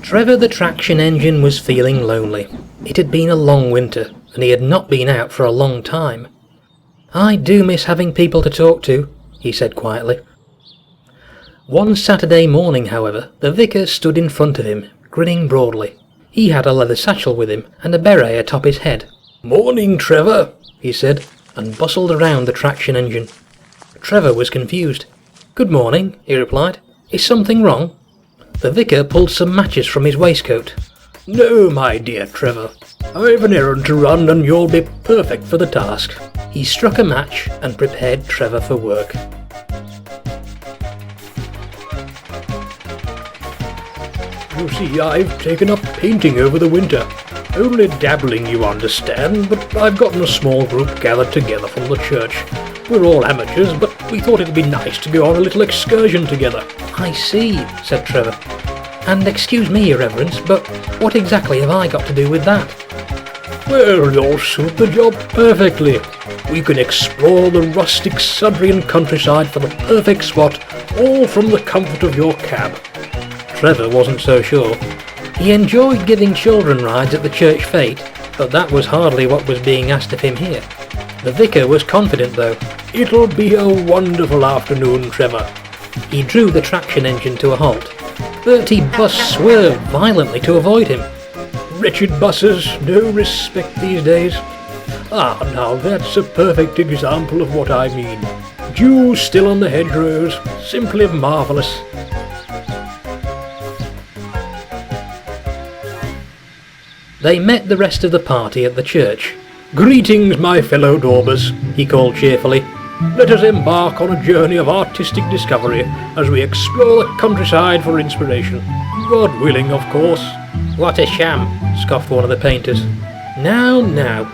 Trevor the traction engine was feeling lonely. It had been a long winter, and he had not been out for a long time. "I do miss having people to talk to," he said quietly. One Saturday morning, however, the vicar stood in front of him, grinning broadly. He had a leather satchel with him, and a beret atop his head. "Morning, Trevor," he said, and bustled around the traction engine. Trevor was confused. "Good morning," he replied. "Is something wrong?" The vicar pulled some matches from his waistcoat. "No, my dear Trevor. I've an errand to run and you'll be perfect for the task." He struck a match and prepared Trevor for work. "You see, I've taken up painting over the winter. Only dabbling, you understand, but I've gotten a small group gathered together from the church. We're all amateurs, but we thought it'd be nice to go on a little excursion together." "I see," said Trevor. "And excuse me, Your Reverence, but what exactly have I got to do with that?" "Well, you'll suit the job perfectly. We can explore the rustic Sudrian countryside for the perfect spot, all from the comfort of your cab." Trevor wasn't so sure. He enjoyed giving children rides at the church fete, but that was hardly what was being asked of him here. The vicar was confident though. "It'll be a wonderful afternoon, Trevor." He drew the traction engine to a halt. Bertie Bus swerved violently to avoid him. "Wretched buses, no respect these days. Ah, now that's a perfect example of what I mean. Dew still on the hedgerows, simply marvellous." They met the rest of the party at the church. "Greetings, my fellow daubers," he called cheerfully. "Let us embark on a journey of artistic discovery as we explore the countryside for inspiration. God willing, of course." "What a sham," scoffed one of the painters. Now,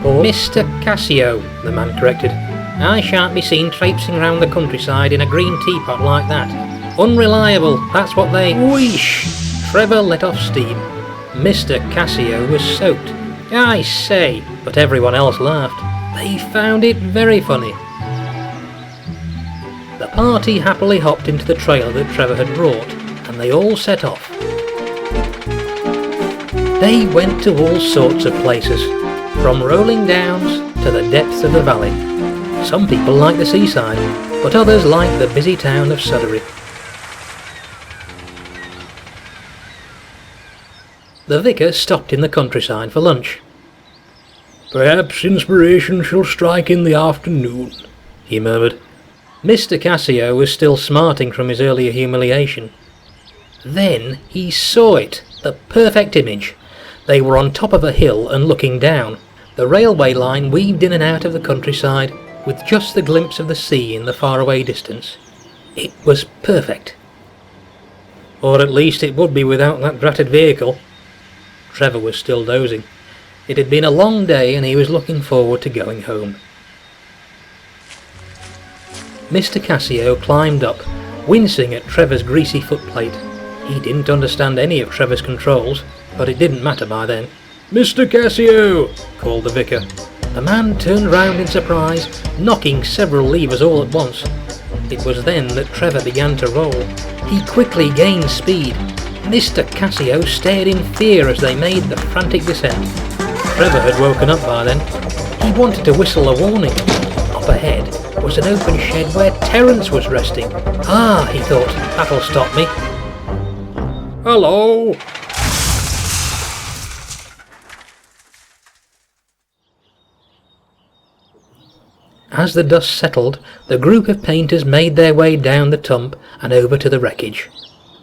Paul." "Mr. Cassio," the man corrected. "I shan't be seen traipsing round the countryside in a green teapot like that. Unreliable, that's what they—" Whoosh! Trevor let off steam. Mr. Cassio was soaked. "I say," but everyone else laughed. They found it very funny. The party happily hopped into the trailer that Trevor had brought, and they all set off. They went to all sorts of places, from rolling downs to the depths of the valley. Some people liked the seaside, but others liked the busy town of Sudrian. The vicar stopped in the countryside for lunch. "Perhaps inspiration shall strike in the afternoon," he murmured. Mr. Cassio was still smarting from his earlier humiliation. Then he saw it, the perfect image. They were on top of a hill and looking down. The railway line weaved in and out of the countryside, with just the glimpse of the sea in the faraway distance. It was perfect. Or at least it would be without that dratted vehicle. Trevor was still dozing. It had been a long day and he was looking forward to going home. Mr. Cassio climbed up, wincing at Trevor's greasy footplate. He didn't understand any of Trevor's controls, but it didn't matter by then. "Mr. Cassio!" called the vicar. The man turned round in surprise, knocking several levers all at once. It was then that Trevor began to roll. He quickly gained speed. Mr. Cassio stared in fear as they made the frantic descent. Trevor had woken up by then. He wanted to whistle a warning. Up ahead was an open shed where Terence was resting. "Ah," he thought, "that'll stop me." "Hello!" As the dust settled, the group of painters made their way down the tump and over to the wreckage.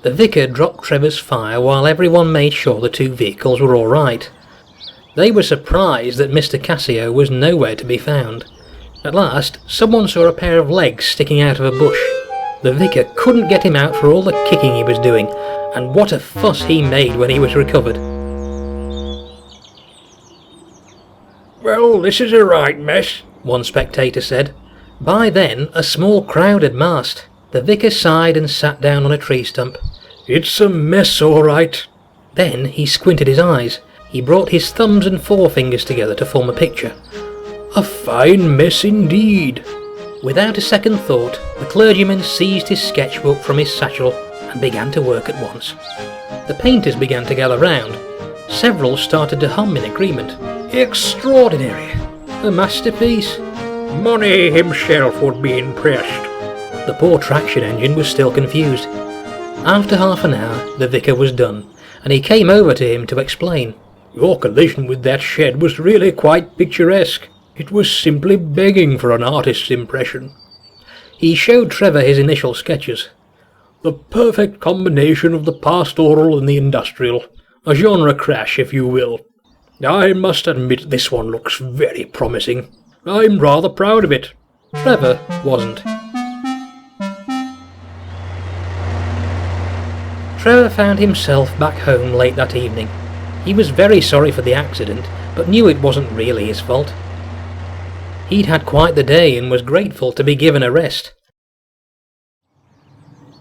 The vicar dropped Trevor's fire while everyone made sure the two vehicles were all right. They were surprised that Mr. Cassio was nowhere to be found. At last, someone saw a pair of legs sticking out of a bush. The vicar couldn't get him out for all the kicking he was doing, and what a fuss he made when he was recovered. "Well, this is a right mess," one spectator said. By then, a small crowd had massed. The vicar sighed and sat down on a tree stump. "It's a mess, all right." Then he squinted his eyes. He brought his thumbs and forefingers together to form a picture. "A fine mess indeed." Without a second thought, the clergyman seized his sketchbook from his satchel and began to work at once. The painters began to gather round. Several started to hum in agreement. "Extraordinary! A masterpiece! Money himself would be impressed." The poor traction engine was still confused. After half an hour, the vicar was done, and he came over to him to explain. "Your collision with that shed was really quite picturesque. It was simply begging for an artist's impression." He showed Trevor his initial sketches. "The perfect combination of the pastoral and the industrial. A genre crash, if you will. I must admit this one looks very promising. I'm rather proud of it." Trevor wasn't. Trevor found himself back home late that evening. He was very sorry for the accident, but knew it wasn't really his fault. He'd had quite the day and was grateful to be given a rest.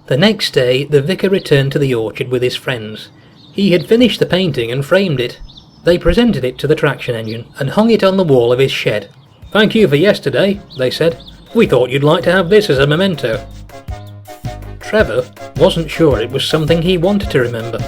The next day, the vicar returned to the orchard with his friends. He had finished the painting and framed it. They presented it to the traction engine and hung it on the wall of his shed. "Thank you for yesterday," they said. "We thought you'd like to have this as a memento." Trevor wasn't sure it was something he wanted to remember.